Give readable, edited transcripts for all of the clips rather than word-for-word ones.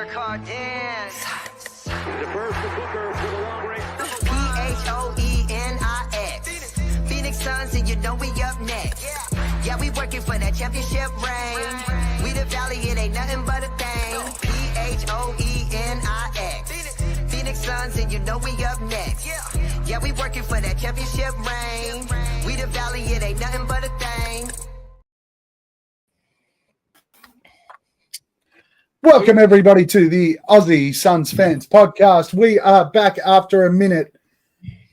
car dance. Defers to Booker for the long range. P-H-O-E-N-I-X. Phoenix Suns, and you know we up next. Yeah, we working for that championship ring. We the Valley, it ain't nothing but a thing. P-H-O-E-N-I-X. Phoenix Suns, and you know we up next. Yeah, we working for that championship ring. We the Valley, it ain't nothing but a thing. Welcome, everybody, to the Aussie Suns Fans podcast. We are back after a minute,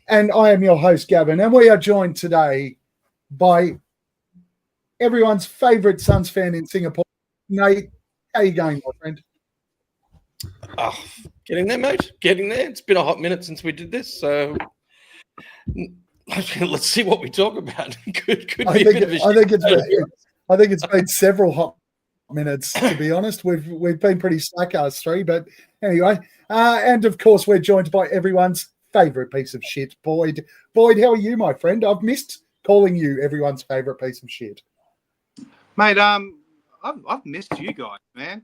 and I am your host, Gavin, and we are joined today by everyone's favourite Suns fan in Singapore, Nate. How you going, my friend? Oh, getting there, mate. Getting there. It's been a hot minute since we did this, so let's see what we talk about. Could be a bit of a shit. I think it's been several hot minutes, to be honest. We've been pretty slack, us three, but anyway. And of course, we're joined by everyone's favourite piece of shit, Boyd. Boyd, how are you, my friend? I've missed calling you everyone's favourite piece of shit, mate. I've missed you guys, man.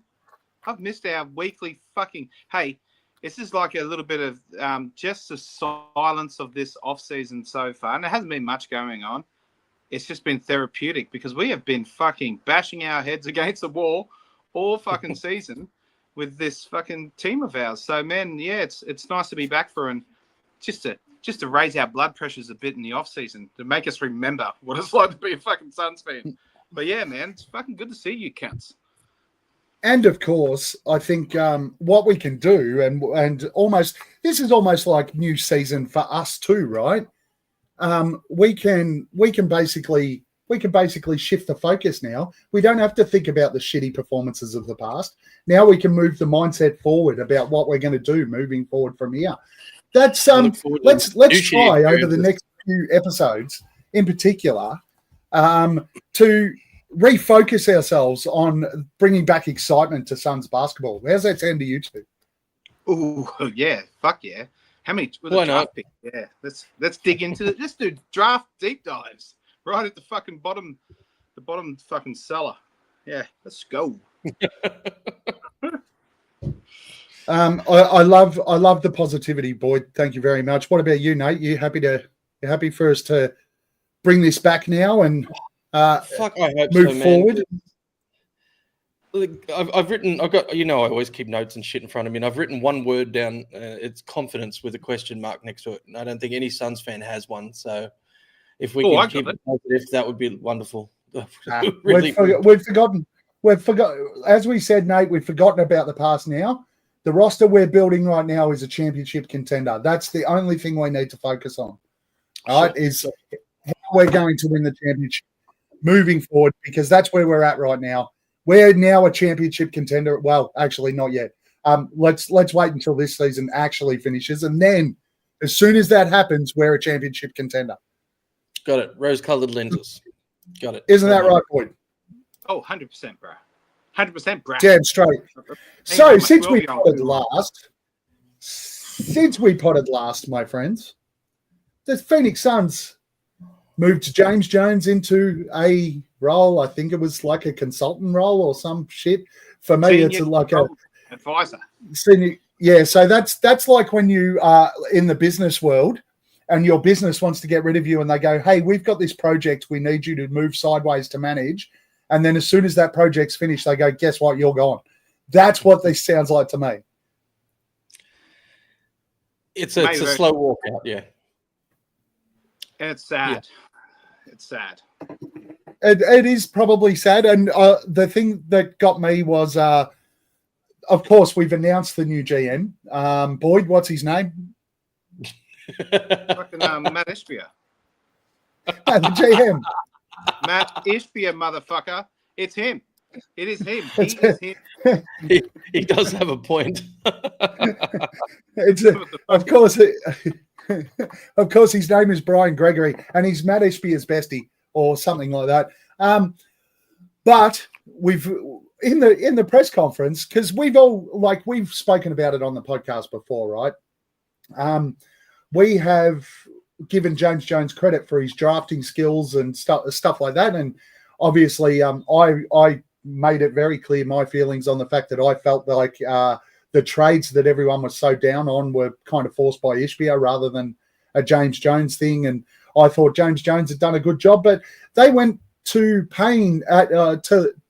I've missed our weekly fucking. Hey, this is like a little bit of just the silence of this off season so far, and there hasn't been much going on. It's just been therapeutic because we have been fucking bashing our heads against the wall all fucking season with this fucking team of ours. So, man, yeah, it's nice to be back for and just to raise our blood pressures a bit in the off season to make us remember what it's like to be a fucking Suns fan. But yeah, man, it's fucking good to see you, cunts. And of course, I think what we can do, and almost this is almost like new season for us too, right? We can basically shift the focus now. We don't have to think about the shitty performances of the past. Now we can move the mindset forward about what we're going to do moving forward from here. That's let's try over the next few episodes in particular to refocus ourselves on bringing back excitement to Suns basketball. How's that sound to you two? Oh yeah, fuck yeah. How many? Why not? Yeah, let's dig into it. Let's do draft deep dives right at the fucking bottom, fucking cellar. Yeah, let's go. I love the positivity, Boyd. Thank you very much. What about you, Nate? You happy for us to bring this back now and I hope move so, forward? I've got, I always keep notes and shit in front of me, and I've written one word down. It's confidence with a question mark next to it. And I don't think any Suns fan has one. So if we can keep it positive, that would be wonderful. We've forgotten. As we said, Nate, we've forgotten about the past now. The roster we're building right now is a championship contender. That's the only thing we need to focus on. All right, is how we're going to win the championship moving forward, because that's where we're at right now. We're now a championship contender. Well, actually, not yet. Let's wait until this season actually finishes, and then as soon as that happens, we're a championship contender. Got it. Rose-colored lenses. Got it. Isn't that right, Boyd? Oh, 100%, bro. 100%, bro. Damn straight. So since we potted last, my friends, the Phoenix Suns moved James Jones into a role. I think it was like a consultant role or some shit. For me, Senior it's like a advisor. Senior, yeah, so that's like when you are in the business world and your business wants to get rid of you and they go, hey, we've got this project. We need you to move sideways to manage. And then as soon as that project's finished, they go, guess what? You're gone. That's what this sounds like to me. It's a slow walk out, yeah. And it's sad. Yeah. It's sad. It is probably sad. And the thing that got me was, of course, we've announced the new GM. Boyd, what's his name? Fucking Matt Ishbia. The GM. Matt Ishbia, motherfucker. It's him. It is him. He is him. He does have a point. Of course, his name is Brian Gregory, and he's Matt Ishbia's bestie or something like that. But we've in the press conference, because we've spoken about it on the podcast before, right? We have given James Jones credit for his drafting skills and stuff like that, and obviously, I made it very clear my feelings on the fact that I felt like the trades that everyone was so down on were kind of forced by Ishbia rather than a James Jones thing. And I thought James Jones had done a good job, but they went to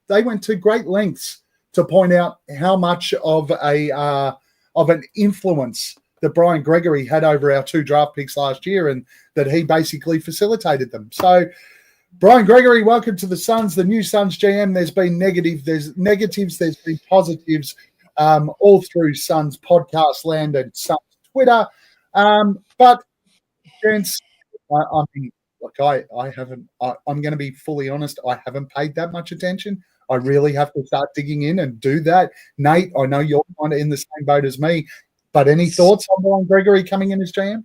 they went to great lengths to point out how much of an influence that Brian Gregory had over our 2 draft picks last year, and that he basically facilitated them. So, Brian Gregory, welcome to the Suns, the new Suns GM. There's been there's negatives, there's been positives, all through Suns podcast land and Suns Twitter. But, gents, I mean, look, I haven't. I'm going to be fully honest. I haven't paid that much attention. I really have to start digging in and do that. Nate, I know you're kind of in the same boat as me. But any thoughts on Brian Gregory coming in as GM?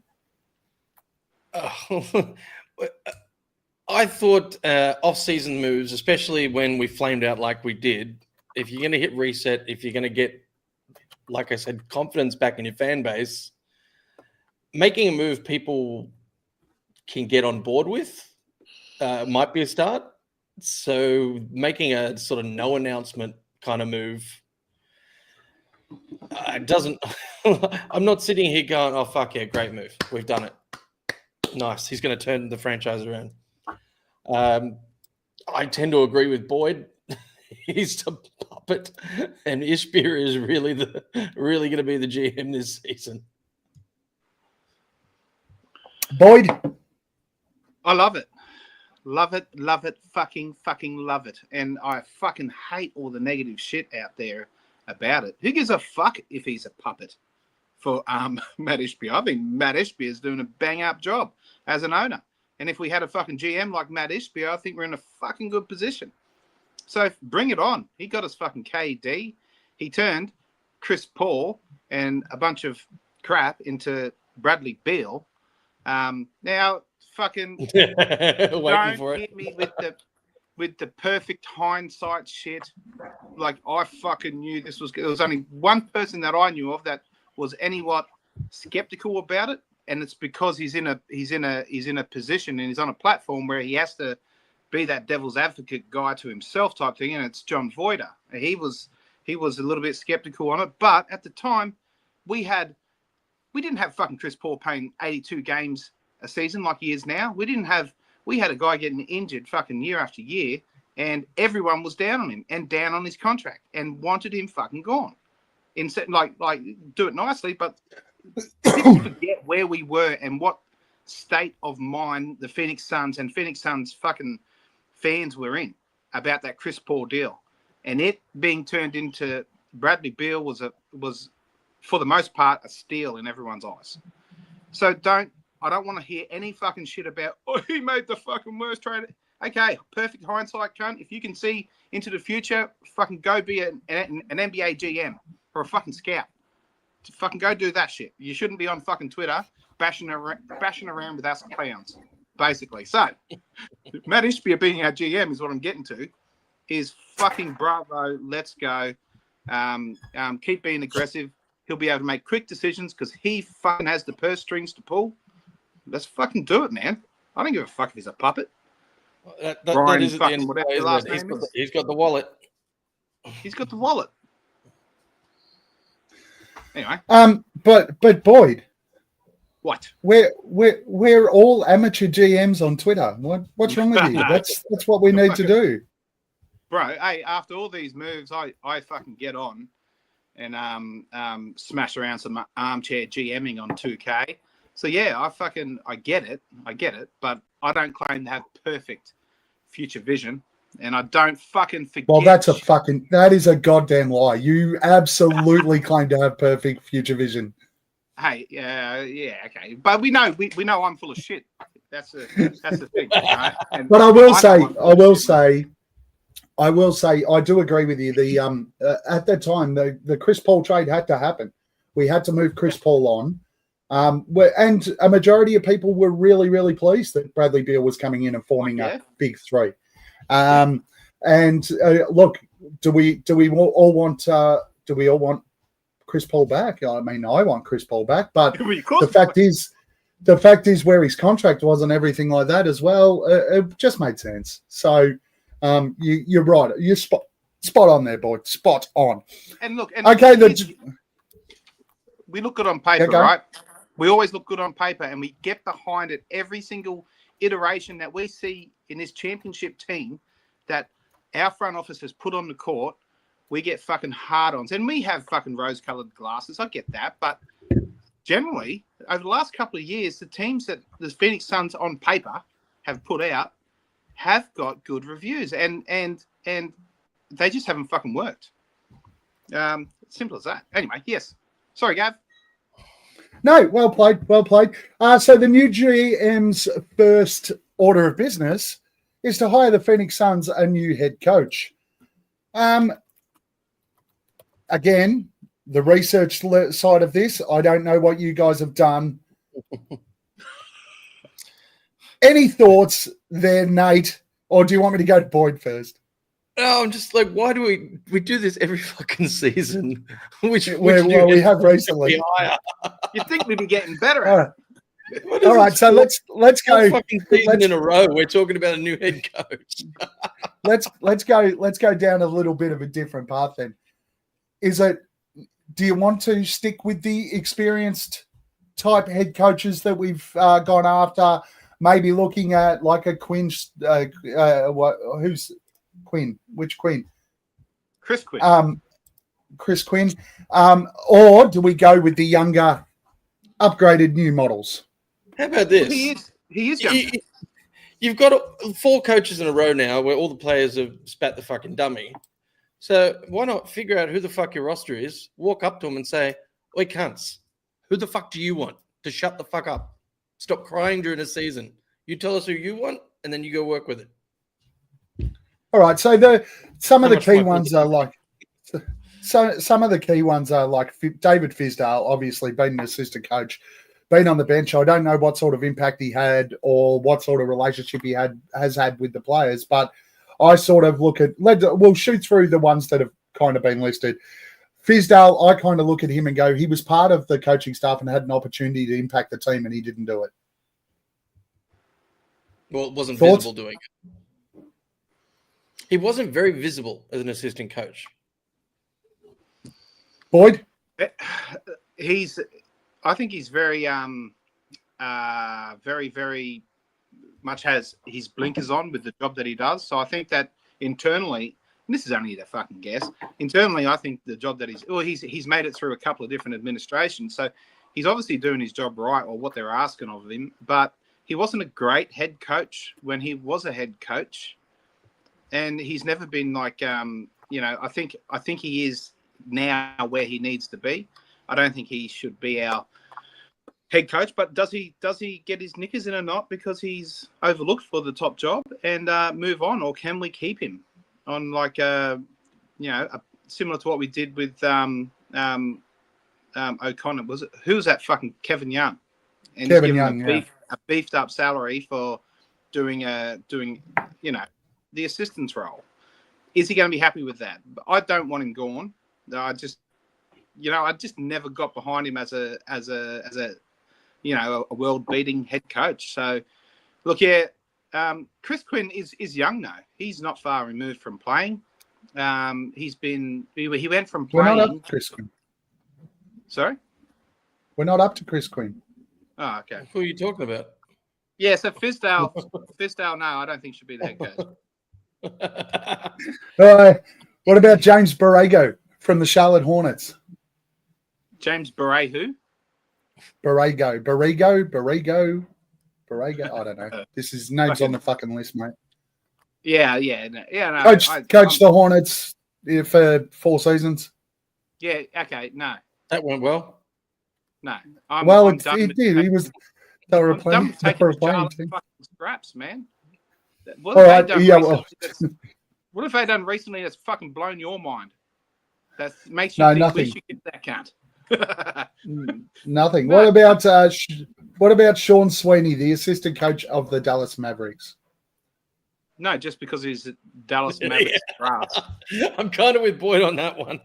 I thought off-season moves, especially when we flamed out like we did, if you're going to hit reset, if you're going to get, like I said, confidence back in your fan base, making a move people can get on board with might be a start. So making a sort of no announcement kind of move, it doesn't. I'm not sitting here going, "Oh fuck yeah, great move, we've done it, nice." He's going to turn the franchise around. I tend to agree with Boyd. He's a puppet, and Ishbia is really going to be the GM this season. Boyd, I love it. Love it, fucking love it. And I fucking hate all the negative shit out there about it. Who gives a fuck if he's a puppet for Matt Ishbia? I think Matt Ishbia is doing a bang-up job as an owner. And if we had a fucking GM like Matt Ishbia, I think we're in a fucking good position. So bring it on. He got us fucking KD. He turned Chris Paul and a bunch of crap into Bradley Beal. Now, fucking don't hit me with the perfect hindsight shit. Like, I fucking knew this was. There was only one person that I knew of that was anywhat skeptical about it, and it's because he's in a position and he's on a platform where he has to be that devil's advocate guy to himself type thing, and it's John Voider. He was a little bit skeptical on it, but at the time we didn't have fucking Chris Paul playing 82 games a season like he is now. We had a guy getting injured fucking year after year, and everyone was down on him and down on his contract and wanted him fucking gone. Instead, like do it nicely, but people forget where we were and what state of mind the Phoenix Suns and Phoenix Suns fucking fans were in about that Chris Paul deal, and it being turned into Bradley Beal was for the most part a steal in everyone's eyes. So I don't want to hear any fucking shit about, oh, he made the fucking worst trade. Okay, perfect hindsight, cunt. If you can see into the future, fucking go be an NBA GM or a fucking scout. Fucking go do that shit. You shouldn't be on fucking Twitter bashing around with us clowns, basically. So, Matt Ishbia being our GM is what I'm getting to. Is fucking bravo. Let's go. Keep being aggressive. He'll be able to make quick decisions because he fucking has the purse strings to pull. Let's fucking do it, man. I don't give a fuck if he's a puppet. That is at the end of the day, he's got the wallet. He's got the wallet. Anyway. But Boyd. What? We're all amateur GMs on Twitter. What's wrong with you? That's what we need to do. Bro, hey, after all these moves, I fucking get on and smash around some armchair GMing on 2K. So yeah, I get it, but I don't claim to have perfect future vision, and I don't fucking forget. Well, that is a goddamn lie. You absolutely claim to have perfect future vision. Hey, yeah, okay, but we know I'm full of shit. That's the thing. Right? But I will say, I do agree with you. The at that time, the Chris Paul trade had to happen. We had to move Chris Paul on. And a majority of people were really, really pleased that Bradley Beal was coming in and forming a big three. Look, do we all want Chris Paul back? I mean, I want Chris Paul back, but the fact is where his contract was and everything like that as well, it just made sense. So you're right. You're spot on there, boy. Spot on. And look, we look good on paper, right? We always look good on paper, and we get behind it every single iteration that we see in this championship team that our front office has put on the court. We get fucking hard-ons, and we have fucking rose-coloured glasses. I get that, but generally, over the last couple of years, the teams that the Phoenix Suns on paper have put out have got good reviews, and they just haven't fucking worked. Simple as that. Anyway, yes. Sorry, Gav. No, well played. So the new GM's first order of business is to hire the Phoenix Suns a new head coach. Again, the research side of this, I don't know what you guys have done. Any thoughts there, Nate? Or do you want me to go to Boyd first? No, I'm just like, why do we do this every fucking season? We have recently. You'd think we'd be getting better at it. All right, so let's go. Fucking season in a row. We're talking about a new head coach. let's go down a little bit of a different path then. Do you want to stick with the experienced type head coaches that we've gone after? Maybe looking at like a Quinn. Who's Quinn? Which Quinn? Chris Quinn. Chris Quinn. Or do we go with the younger, upgraded new models? How about this? He is young. You've got 4 coaches in a row now where all the players have spat the fucking dummy. So why not figure out who the fuck your roster is, walk up to them and say, "Oi, cunts, who the fuck do you want to shut the fuck up? Stop crying during the season. You tell us who you want, and then you go work with it." All right. So some of the key ones are like David Fisdale, obviously being an assistant coach, been on the bench. I don't know what sort of impact he had or what sort of relationship he has had with the players, but I sort of look at, we'll shoot through the ones that have kind of been listed. Fisdale, I kind of look at him and go, he was part of the coaching staff and had an opportunity to impact the team and he didn't do it. Well, it wasn't visible doing it. He wasn't very visible as an assistant coach. Boyd? I think he's very, very, very much has his blinkers on with the job that he does. So I think that internally, and this is only a fucking guess, internally I think the job that he's made it through a couple of different administrations. So he's obviously doing his job right, or what they're asking of him, but he wasn't a great head coach when he was a head coach. And he's never been like, I think he is now where he needs to be. I don't think he should be our head coach, but does he get his knickers in a knot because he's overlooked for the top job and move on, or can we keep him on like similar to what we did with O'Connor? Who was that fucking Kevin Young? And Kevin Young, a beefed up salary for doing the assistant's role. Is he going to be happy with that? I don't want him gone. I just never got behind him as a world-beating head coach. So, look, Chris Quinn is young now. He's not far removed from playing. He went from playing. We're not up to Chris Quinn. Sorry? We're not up to Chris Quinn. Oh, okay. Who are you talking about? Yeah, so Fisdale, no, I don't think should be the head coach. What about James Borrego from the Charlotte Hornets? James Borrego who? Borrego. I don't know. This is names on the fucking list, mate. Yeah. No, Coach the Hornets for 4 seasons. Yeah. Okay. No. That went well. No. It did. He was. They were playing team. Scraps, man. What have they done recently that's fucking blown your mind? That makes you think nothing. we should get that cunt. Nothing. What about Sean Sweeney, the assistant coach of the Dallas Mavericks? No, just because he's Dallas Mavericks. I'm kind of with Boyd on that one.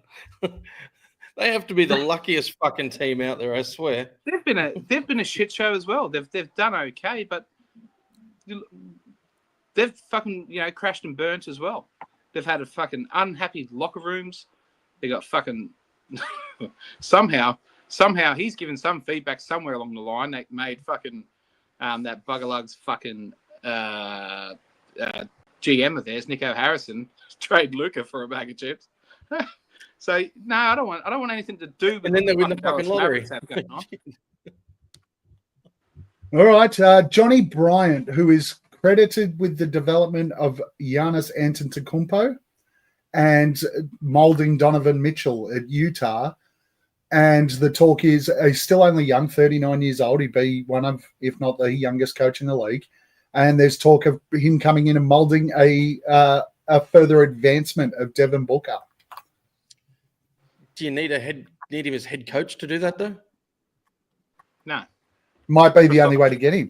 They have to be the luckiest fucking team out there, I swear. They've been a shit show as well. They've done okay, but they've fucking crashed and burnt as well. They've had a fucking unhappy locker rooms. They got fucking somehow somehow he's given some feedback somewhere along the line that made fucking that Buggerlugs fucking GM of theirs, Nico Harrison, trade Luca for a bag of chips. So no, I don't want anything to do with. And then they win the fucking lottery. All right, Johnny Bryant, who is credited with the development of Giannis Antetokounmpo and molding Donovan Mitchell at Utah. And the talk is he's still only young, 39 years old. He'd be one of, if not the youngest coach in the league. And there's talk of him coming in and molding a further advancement of Devin Booker. Do you need him as head coach to do that, though? No. Might be the only way to get him.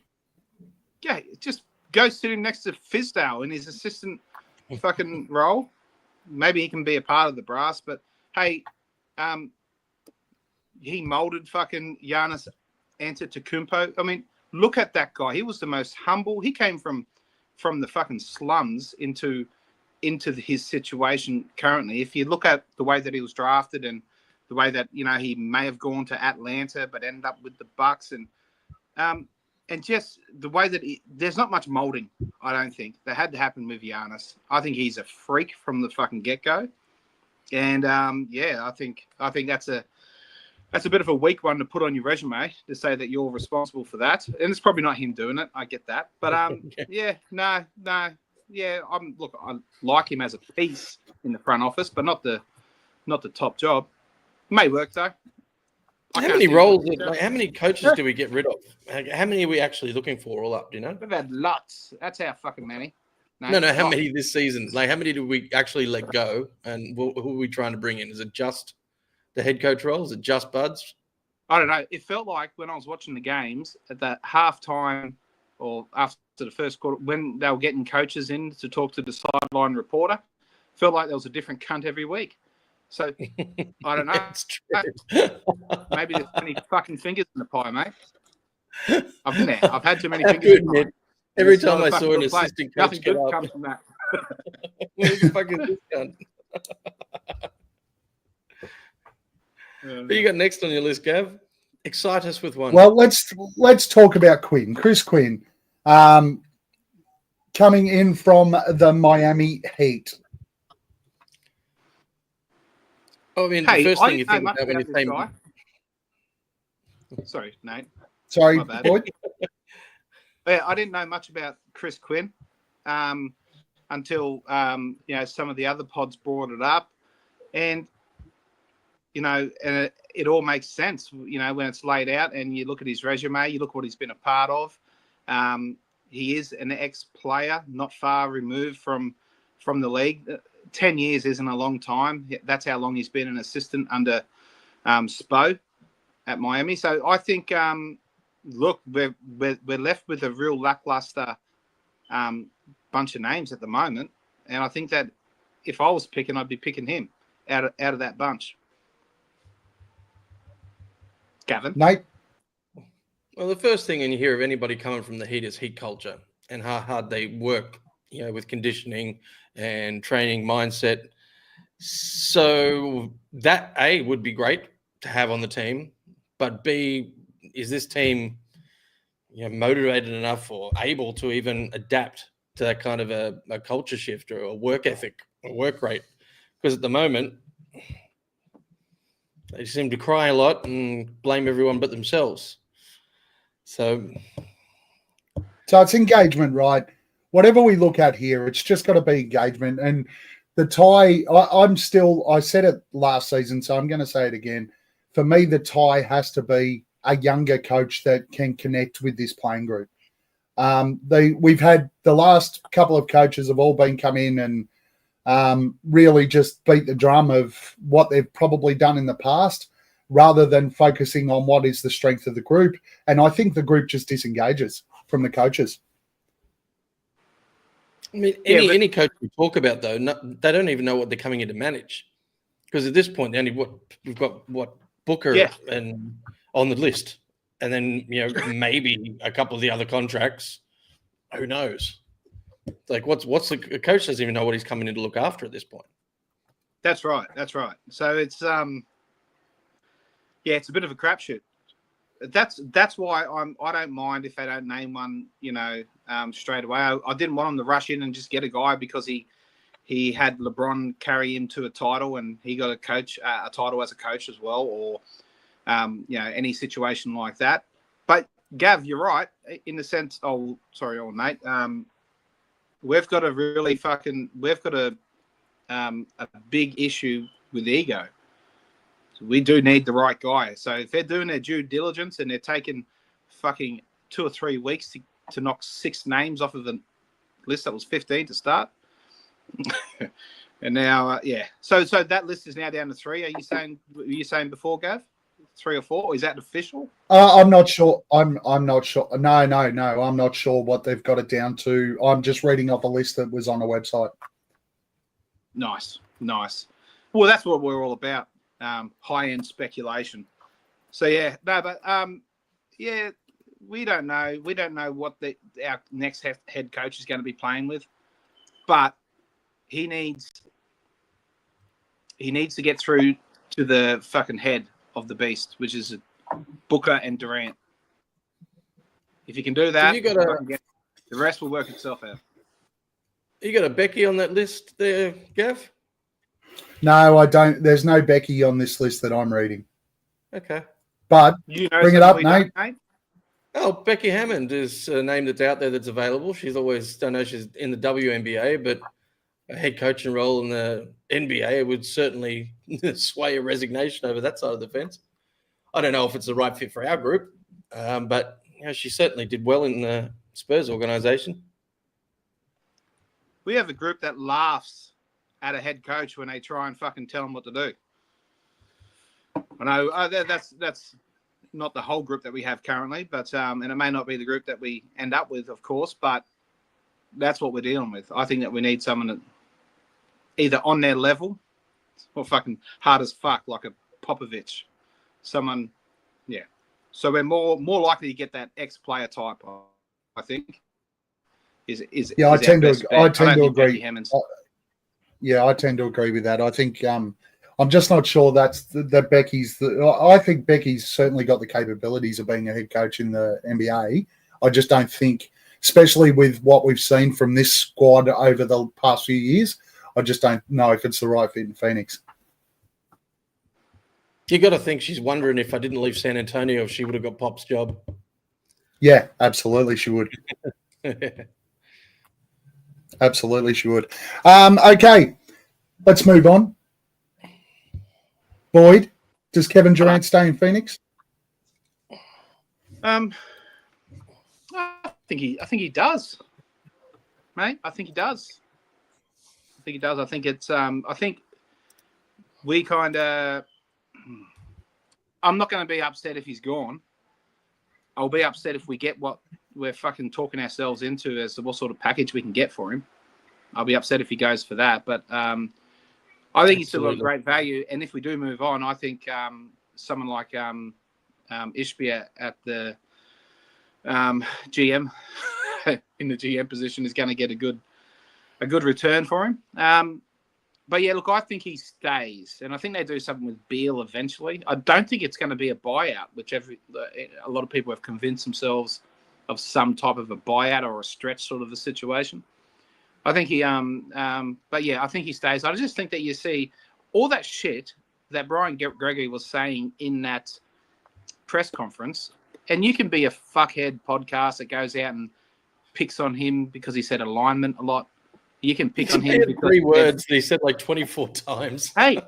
Yeah, just go sit him next to Fizdale in his assistant fucking role. Maybe he can be a part of the brass. But, hey, he molded fucking Giannis Antetokounmpo. I mean, look at that guy. He was the most humble. He came from the fucking slums into his situation currently. If you look at the way that he was drafted and the way that, you know, he may have gone to Atlanta but ended up with the Bucks and just the way that there's not much molding, I don't think. That had to happen with Giannis. I think he's a freak from the fucking get-go. And, I think that's a bit of a weak one to put on your resume to say that you're responsible for that. And it's probably not him doing it. I get that. But, I like him as a piece in the front office, but not the top job. May work, though. How many roles, how many coaches do we get rid of? How many are we actually looking for all up, do you know? We've had lots. That's how fucking many. No, how many this season? Like, how many do we actually let go? And who are we trying to bring in? Is it just the head coach role? Is it just Buds? I don't know. It felt like when I was watching the games at that halftime or after the first quarter, when they were getting coaches in to talk to the sideline reporter, felt like there was a different cunt every week. So, I don't know. It's true. Maybe there's too many fucking fingers in the pie, mate. I've been there. I've had too many fingers in the pie. Every time I saw an assistant coach get up. Comes from that. Where's the fucking this cunt? Who you got next on your list, Gav? Excite us with one. Well, let's talk about Quinn. Chris Quinn, coming in from the Miami Heat. I mean, the first thing you think about when you say... Sorry, Nate. Sorry, Boyd. Yeah, I didn't know much about Chris Quinn until some of the other pods brought it up, and it all makes sense. When it's laid out and you look at his resume, you look what he's been a part of. He is an ex-player, not far removed from the league. 10 years isn't a long time. That's how long he's been an assistant under Spo at Miami. So I think, look, we're left with a real lackluster bunch of names at the moment. And I think that if I was picking, I'd be picking him out of that bunch. Gavin? Nate? Well, the first thing when you hear of anybody coming from the Heat is heat culture and how hard they work, with conditioning and training mindset. So that, A, would be great to have on the team. But B, is this team motivated enough or able to even adapt to that kind of a culture shift or a work ethic or work rate? Because at the moment, they seem to cry a lot and blame everyone but themselves. So it's engagement, right? Whatever we look at here, it's just got to be engagement. And the tie, I said it last season, so I'm going to say it again. For me, the tie has to be a younger coach that can connect with this playing group. We've had the last couple of coaches have all been come in and really just beat the drum of what they've probably done in the past rather than focusing on what is the strength of the group. And I think the group just disengages from the coaches. I mean, any coach we talk about, though, they don't even know what they're coming in to manage. Because at this point, we've got Booker and on the list. And then, maybe a couple of the other contracts. Who knows? Like, what's the coach doesn't even know what he's coming in to look after at this point. That's right. So it's yeah, it's a bit of a crapshoot. That's why I don't mind if they don't name one, straight away. I didn't want them to rush in and just get a guy because he had LeBron carry him to a title and he got a title as a coach as well, or any situation like that. But Gav, you're right in the sense. Oh, sorry, old mate. We've got a big issue with ego. So we do need the right guy. So if they're doing their due diligence and they're taking fucking 2 or 3 weeks to knock 6 names off of the list that was 15 to start, and now so that list is now down to 3. Were you saying before, Gav? 3 or 4? Or is that official? I'm not sure. I'm not sure. No. I'm not sure what they've got it down to. I'm just reading off a list that was on the website. Nice. Well, that's what we're all about. High-end speculation. So we don't know. We don't know what our next head coach is going to be playing with, but he needs to get through to the fucking head of the beast, which is Booker and Durant. If you can do that, the rest will work itself out. You got a Becky on that list there, Gav? No, I don't. There's no Becky on this list that I'm reading. Okay. But bring it up, Nate. Oh, Becky Hammond is a name that's out there that's available. She's always, don't know she's in the WNBA, but a head coaching role in the NBA would certainly sway a resignation over that side of the fence. I don't know if it's the right fit for our group, but she certainly did well in the Spurs organization. We have a group that laughs at a head coach when they try and fucking tell them what to do. I know that's not the whole group that we have currently, but and it may not be the group that we end up with, of course, but that's what we're dealing with. I think that we need someone that either on their level or fucking hard as fuck, like a Popovich. Someone, yeah. So we're more likely to get that ex-player type, I think. I tend to agree. Yeah, I tend to agree with that. I think I'm just not sure that Becky's. I think Becky's certainly got the capabilities of being a head coach in the NBA. I just don't think, especially with what we've seen from this squad over the past few years, I just don't know if it's the right fit in Phoenix. You got to think she's wondering if I didn't leave San Antonio, if she would have got Pop's job. Yeah, absolutely, she would. Absolutely, she would. Okay, let's move on. Boyd, does Kevin Durant stay in Phoenix? I think he does, mate. I think he does. I think it's. I think we kind of. I'm not going to be upset if he's gone. I'll be upset if we get what we're fucking talking ourselves into as to what sort of package we can get for him. I'll be upset if he goes for that. But I think he's still got great value. And if we do move on, I think someone like Ishbia at the GM in the GM position is going to get a good return for him. But yeah, look, I think he stays, and I think they do something with Beal eventually. I don't think it's going to be a buyout, which a lot of people have convinced themselves of some type of a buyout or a stretch sort of a situation. I think he, but yeah, I think he stays. I just think that you see all that shit that Brian Gregory was saying in that press conference, and you can be a fuckhead podcast that goes out and picks on him because he said alignment a lot. You can pick on him. 3 words that he said like 24 times. Hey,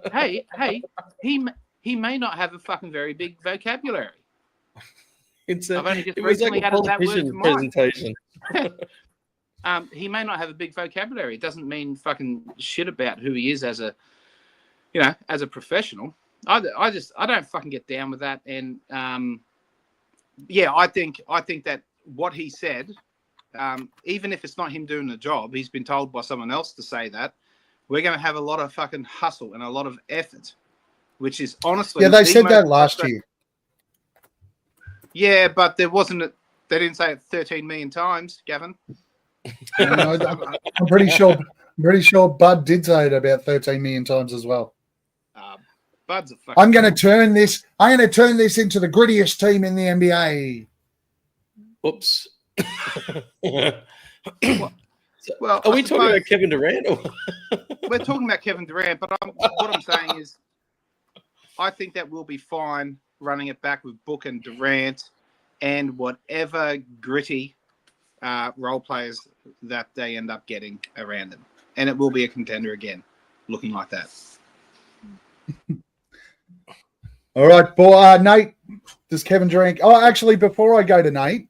he may not have a fucking very big vocabulary. It was like a politician presentation. He may not have a big vocabulary. It doesn't mean fucking shit about who he is as a professional. I don't fucking get down with that. And I think that what he said, even if it's not him doing the job, he's been told by someone else to say that we're going to have a lot of fucking hustle and a lot of effort, which is honestly. Yeah, they said that last year. Yeah, but there wasn't. They didn't say it 13 million times, Gavin. I'm pretty sure Bud did say it about 13 million times as well. Bud's a fucking. I'm going to turn this into the grittiest team in the NBA. Oops. Well, are we talking about Kevin Durant? Or? We're talking about Kevin Durant, but what I'm saying is, I think that we'll be fine running it back with Book and Durant and whatever gritty role players that they end up getting around them. And it will be a contender again, looking like that. All right, boy, Nate, does Kevin Durant... Oh, actually, before I go to Nate,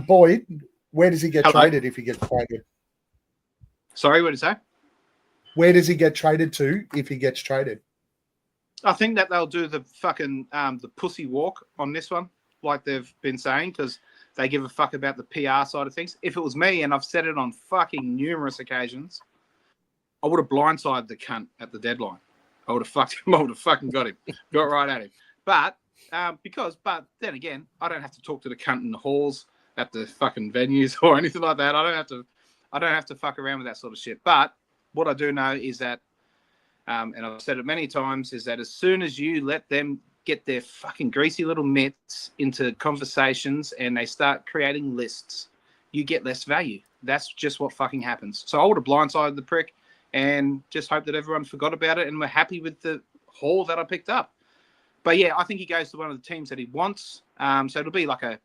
Boyd, where does he get traded if he gets traded? Sorry, what did you say? Where does he get traded to if he gets traded? I think that they'll do the fucking the pussy walk on this one, like they've been saying, because they give a fuck about the PR side of things. If it was me, and I've said it on fucking numerous occasions, I would have blindsided the cunt at the deadline. I would have fucked him. I would have fucking got him. Got right at him. But then again, I don't have to talk to the cunt in the halls at the fucking venues or anything like that. I don't have to fuck around with that sort of shit. But what I do know is that, and I've said it many times, is that as soon as you let them get their fucking greasy little mitts into conversations and they start creating lists, you get less value. That's just what fucking happens. So I would have blindsided the prick and just hope that everyone forgot about it and were happy with the haul that I picked up. But yeah, I think he goes to one of the teams that he wants. So it'll be like a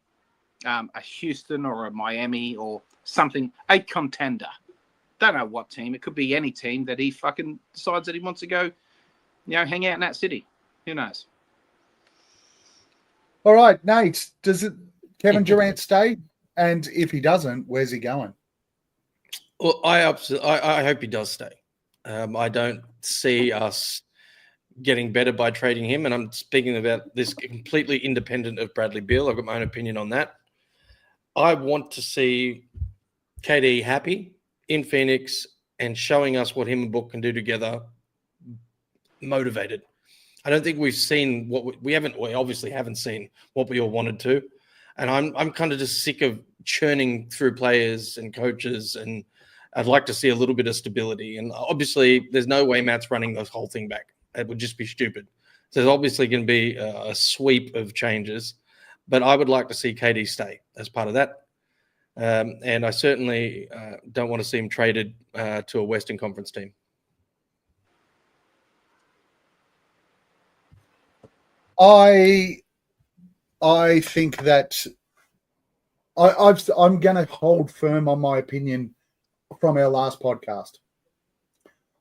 Houston or a Miami or something, a contender. Don't know what team. It could be any team that he fucking decides that he wants to go, hang out in that city. Who knows? All right, Nate, does Kevin Durant stay? And if he doesn't, where's he going? Well, I hope he does stay. I don't see us getting better by trading him, and I'm speaking about this completely independent of Bradley Beal. I've got my own opinion on that. I want to see KD happy in Phoenix and showing us what him and Book can do together, motivated. I don't think we've seen what we obviously haven't seen what we all wanted to. And I'm kind of just sick of churning through players and coaches, and I'd like to see a little bit of stability. And obviously there's no way Matt's running this whole thing back. It would just be stupid. So there's obviously going to be a sweep of changes, but I would like to see KD stay as part of that. And I certainly don't want to see him traded to a Western Conference team. I think that I'm going to hold firm on my opinion from our last podcast.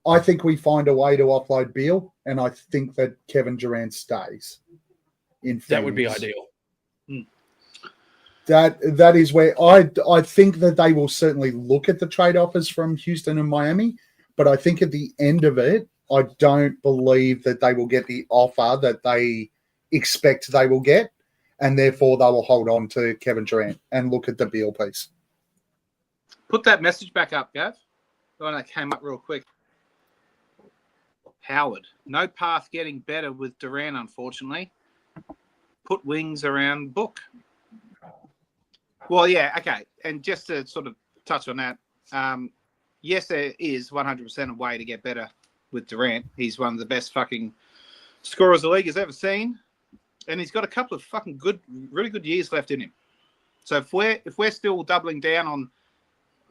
I think we find a way to offload Beal, and I think that Kevin Durant stays in Phoenix. That would be ideal. That is where I think that they will certainly look at the trade offers from Houston and Miami, but I think at the end of it, I don't believe that they will get the offer that they expect they will get, and therefore they will hold on to Kevin Durant and look at the Beal piece. Put that message back up, Gav. The one that came up real quick. Howard, no path getting better with Durant, unfortunately. Put wings around Book. Well, yeah, okay. And just to sort of touch on that, yes, there is 100% a way to get better with Durant. He's one of the best fucking scorers the league has ever seen. And he's got a couple of fucking really good years left in him. So if we're still doubling down on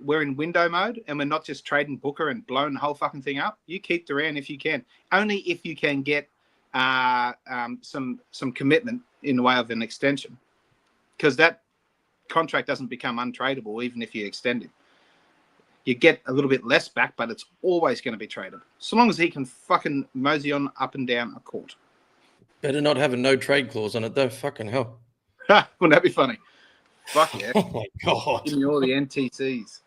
we're in window mode and we're not just trading Booker and blowing the whole fucking thing up, you keep Durant if you can. Only if you can get some commitment in the way of an extension. Because that contract doesn't become untradeable even if you extend it. You get a little bit less back, but it's always going to be tradable. So long as he can fucking mosey on up and down a court. Better not have a no trade clause on it though. Fucking hell. Wouldn't that be funny? Fuck yeah. Oh my God. Give me all the NTCs.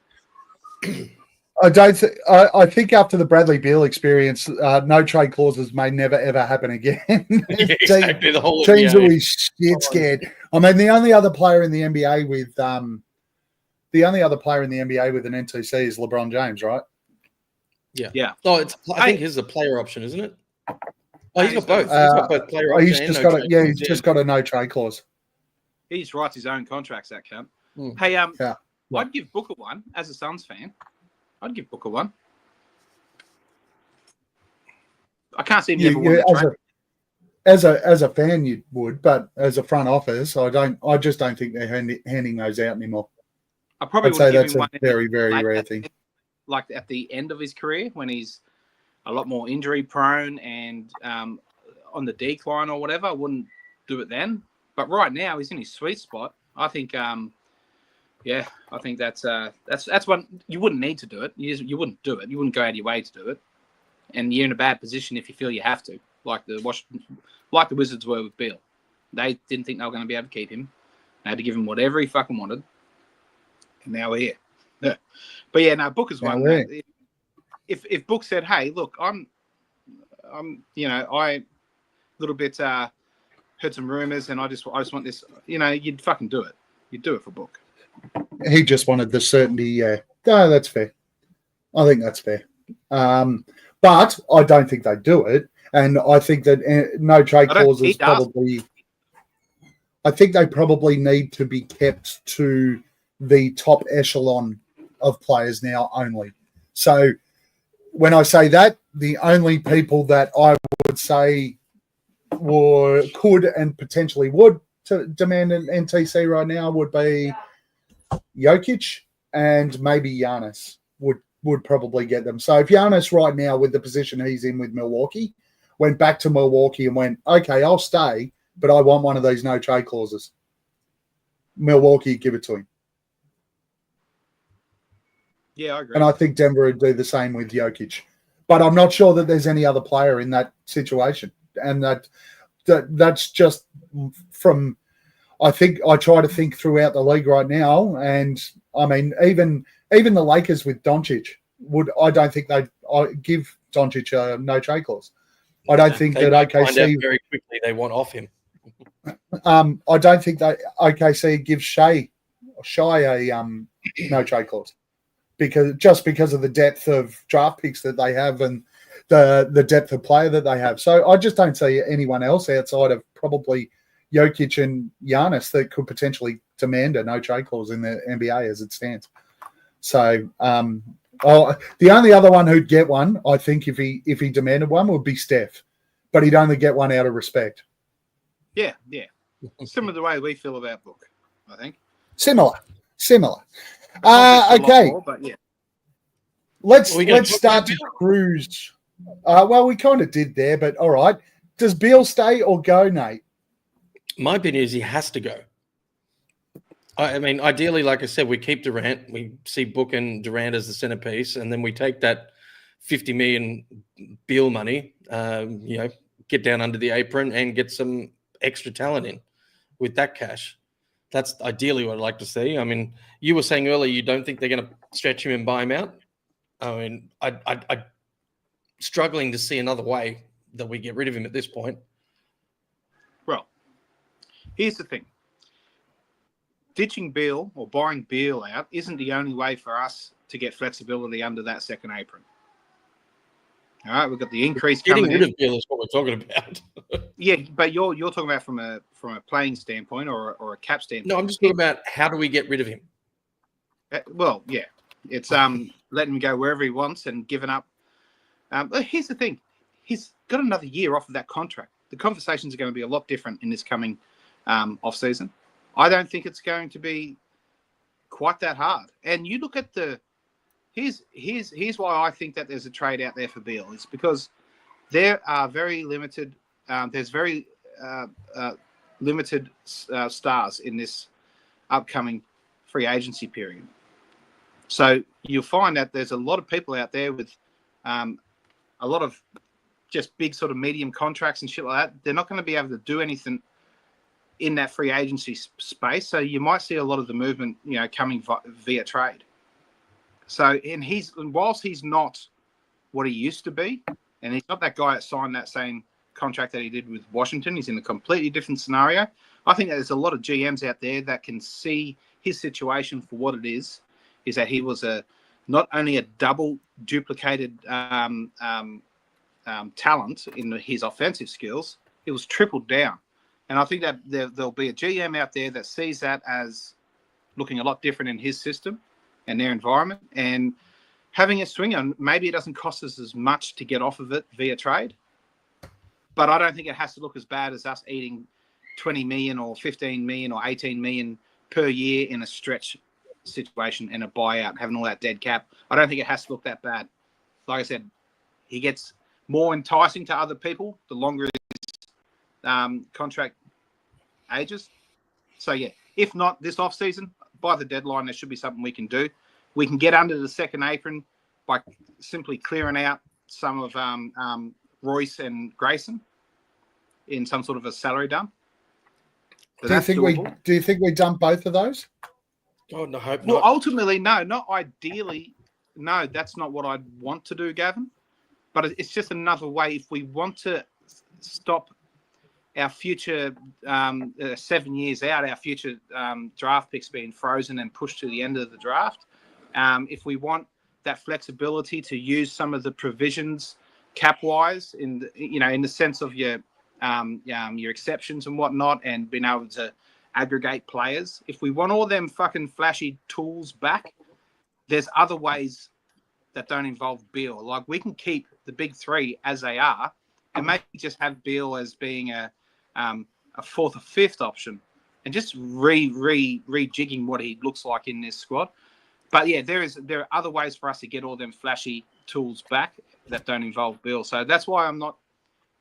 I think after the Bradley Beal experience, no trade clauses may never ever happen again. Yeah, exactly. The whole teams NBA. will be shit scared. I mean, the only other player in the NBA with an NTC is LeBron James, right? Yeah. Yeah. Oh, I think he's a player option, isn't it? Oh, he's got both. He's got both player option. He's just got a no trade clause. He just writes his own contracts, that cunt. Mm. Hey, Yeah. I'd give Booker one as a Suns fan. I'd give Booker one. I can't see him never win the trade. as a fan you would, but as a front office, I just don't think they're handing those out anymore. I probably I'd would say give that's him a one very, very like rare thing. Like at the end of his career when he's a lot more injury prone and on the decline or whatever. I wouldn't do it then. But right now he's in his sweet spot. I think I think that's one you wouldn't need to do it. You wouldn't do it. You wouldn't go out of your way to do it. And you're in a bad position if you feel you have to, like the Wizards were with Beal. They didn't think they were going to be able to keep him. They had to give him whatever he fucking wanted. And now we're here. Yeah. But yeah, no, Booker's one. If Book said, "Hey, look, I'm, I a little bit heard some rumors, and I just want this," you'd fucking do it. You'd do it for Book. He just wanted the certainty. Yeah, no, that's fair. I think that's fair. But I don't think they do it, and I think that no trade clauses probably. I think they probably need to be kept to the top echelon of players now only. So when I say that, the only people that I would say could and potentially would demand an NTC right now would be Jokic and maybe Giannis would probably get them. So if Giannis right now with the position he's in with Milwaukee went back to Milwaukee and went, okay, I'll stay, but I want one of these no trade clauses, Milwaukee give it to him. Yeah, I agree. And I think Denver would do the same with Jokic. But I'm not sure that there's any other player in that situation. And that's just from – I think I try to think throughout the league right now. And, I mean, even the Lakers with Doncic I don't think they'd give Doncic a no trade clause. I don't think that OKC – find out very quickly they want off him. I don't think that OKC gives Shai a no trade clause. Because of the depth of draft picks that they have and the depth of player that they have. So I just don't see anyone else outside of probably Jokic and Giannis that could potentially demand a no trade clause in the NBA as it stands. So the only other one who'd get one, I think, if he demanded one, would be Steph, but he'd only get one out of respect. Yeah. Similar to the way we feel about Book, I think. Similar. Okay. More, but yeah. Let's start to cruise. Well, we kind of did there, but all right. Does Beal stay or go, Nate? My opinion is he has to go. I mean, ideally, like I said, we keep Durant. We see Book and Durant as the centerpiece, and then we take that $50 million Beal money, get down under the apron and get some extra talent in with that cash. That's ideally what I'd like to see. I mean, you were saying earlier you don't think they're going to stretch him and buy him out. I mean, I'm struggling to see another way that we get rid of him at this point. Well, here's the thing. Ditching Beal or buying Beal out isn't the only way for us to get flexibility under that second apron. All right, we've got the increase getting coming rid of Beal is what we're talking about. Yeah, but you're talking about from a playing standpoint or a cap standpoint. No, I'm just talking about how do we get rid of him? Well, yeah, it's letting him go wherever he wants and giving up. But here's the thing: he's got another year off of that contract. The conversations are going to be a lot different in this coming off season. I don't think it's going to be quite that hard. And you look at here's why I think that there's a trade out there for Beal. It's because there are very limited. There's very limited stars in this upcoming free agency period. So you'll find that there's a lot of people out there with a lot of just big sort of medium contracts and shit like that. They're not going to be able to do anything in that free agency space. So you might see a lot of the movement, coming via trade. So, and whilst he's not what he used to be, and he's not that guy that signed that same contract that he did with Washington, he's in a completely different scenario. I think that there's a lot of GMs out there that can see his situation for what it is that he was not only a double duplicated talent in his offensive skills, it was tripled down. And I think that there'll be a GM out there that sees that as looking a lot different in his system and their environment, and having a swing on. Maybe it doesn't cost us as much to get off of it via trade. But I don't think it has to look as bad as us eating 20 million or 15 million or 18 million per year in a stretch situation and a buyout, having all that dead cap. I don't think it has to look that bad. Like I said, he gets more enticing to other people the longer his contract ages. So, yeah, if not this offseason, by the deadline, there should be something we can do. We can get under the second apron by simply clearing out some of Royce and Grayson in some sort of a salary dump. Do you think we dump both of those? God, I hope not. Well, ultimately, no, not ideally. No, that's not what I'd want to do, Gavin. But it's just another way. If we want to stop our future 7 years out, our future draft picks being frozen and pushed to the end of the draft, if we want that flexibility to use some of the provisions cap-wise in the sense of your exceptions and whatnot, and being able to aggregate players. If we want all them fucking flashy tools back, there's other ways that don't involve Beal. Like, we can keep the big three as they are, and maybe just have Beal as being a fourth or fifth option, and just rejigging what he looks like in this squad. But yeah, there are other ways for us to get all them flashy tools back that don't involve Beal. So that's why I don't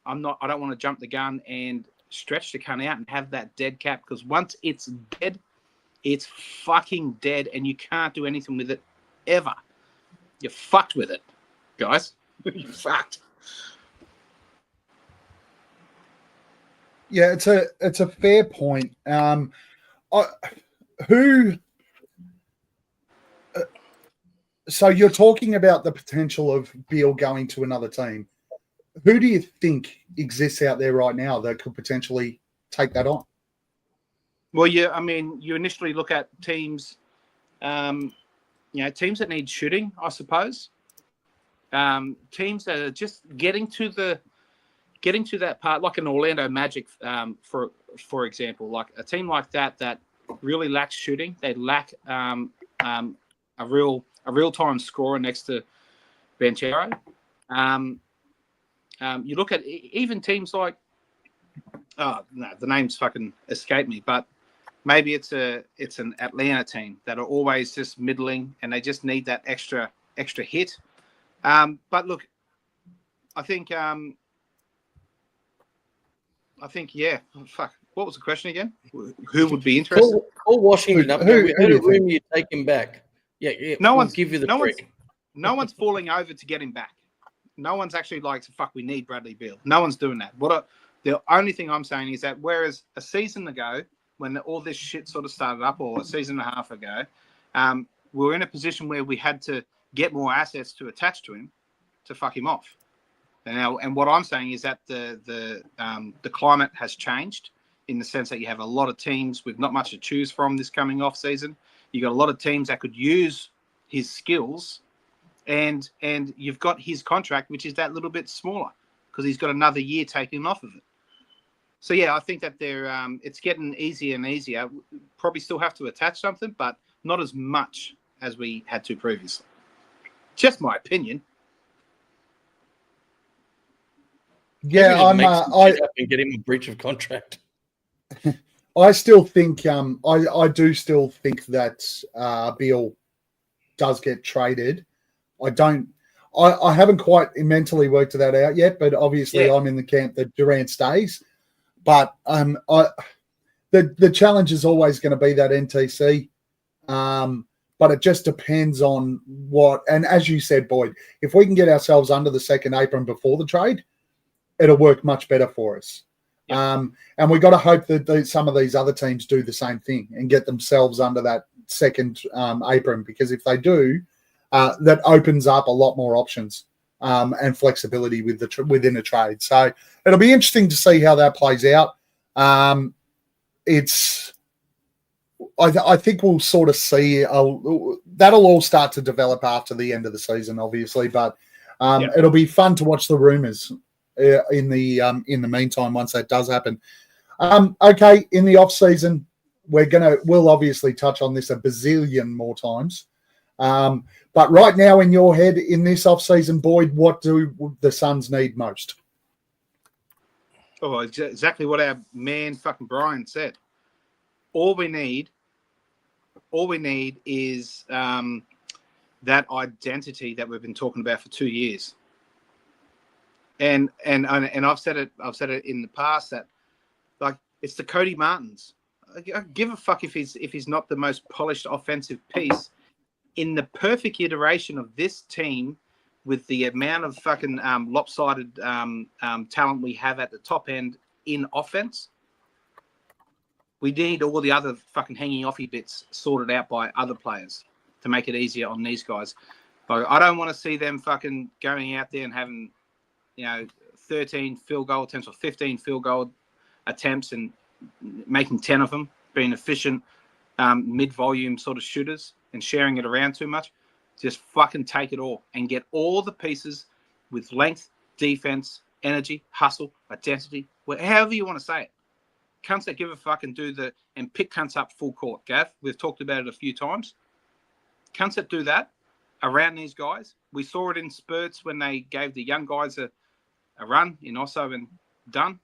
want to jump the gun and stretch the cunt out and have that dead cap, because once it's dead, it's fucking dead, and you can't do anything with it ever. You're fucked with it, guys. You're fucked. Yeah, it's a fair point. So you're talking about the potential of Beal going to another team. Who do you think exists out there right now that could potentially take that on? Well, yeah, I mean, you initially look at teams, teams that need shooting, I suppose. Teams that are just getting to that part, like an Orlando Magic, for example, like a team like that really lacks shooting. They lack a real-time scorer next to Banchero. You look at even teams like, the names fucking escape me, but maybe it's an Atlanta team that are always just middling, and they just need that extra hit. But look, I think yeah. Fuck. What was the question again? Who would be interested? Call Washington up. Who room you take him back? Yeah. No one's give you the trick. No one's falling over to get him back. No one's actually like, fuck, we need Bradley Beal. No one's doing that. The only thing I'm saying is that whereas a season ago, when all this shit sort of started up, or a season and a half ago, we were in a position where we had to get more assets to attach to him to fuck him off. And what I'm saying is that the climate has changed in the sense that you have a lot of teams with not much to choose from this coming off season. You got a lot of teams that could use his skills, and you've got his contract, which is that little bit smaller because he's got another year taken off of it. So yeah, I think that it's getting easier and easier. Probably still have to attach something, but not as much as we had to previously. Just my opinion. Yeah, I get him a breach of contract. I still think I do still think that Beal does get traded. I haven't quite mentally worked that out yet, but obviously I'm in the camp that Durant stays. But the challenge is always going to be that NTC. But it just depends on what, and as you said, Boyd, if we can get ourselves under the second apron before the trade, it'll work much better for us. Yep. And we've got to hope that some of these other teams do the same thing and get themselves under that second apron, because if they do, that opens up a lot more options and flexibility within a trade. So it'll be interesting to see how that plays out. I think we'll sort of see that'll all start to develop after the end of the season, obviously, but it'll be fun to watch the rumors in the meantime once that does happen. Okay, in the off season, we'll obviously touch on this a bazillion more times. But right now in your head in this off season, Boyd, what do the Suns need most? Oh, exactly what our man fucking Brian said. All we need is that identity that we've been talking about for 2 years. And I've said it in the past that like it's the Cody Martins. I give a fuck if he's not the most polished offensive piece in the perfect iteration of this team with the amount of fucking lopsided talent we have at the top end in offense. We need all the other fucking hanging offy bits sorted out by other players to make it easier on these guys. Like, I don't want to see them fucking going out there and having, 13 field goal attempts or 15 field goal attempts and making 10 of them, being efficient mid-volume sort of shooters and sharing it around too much. Just fucking take it all and get all the pieces with length, defense, energy, hustle, identity, however you want to say it. Cunts that give a fuck and and pick cunts up full court, Gav. We've talked about it a few times. Cunts that do that around these guys. We saw it in spurts when they gave the young guys a run in Osso and Dunn.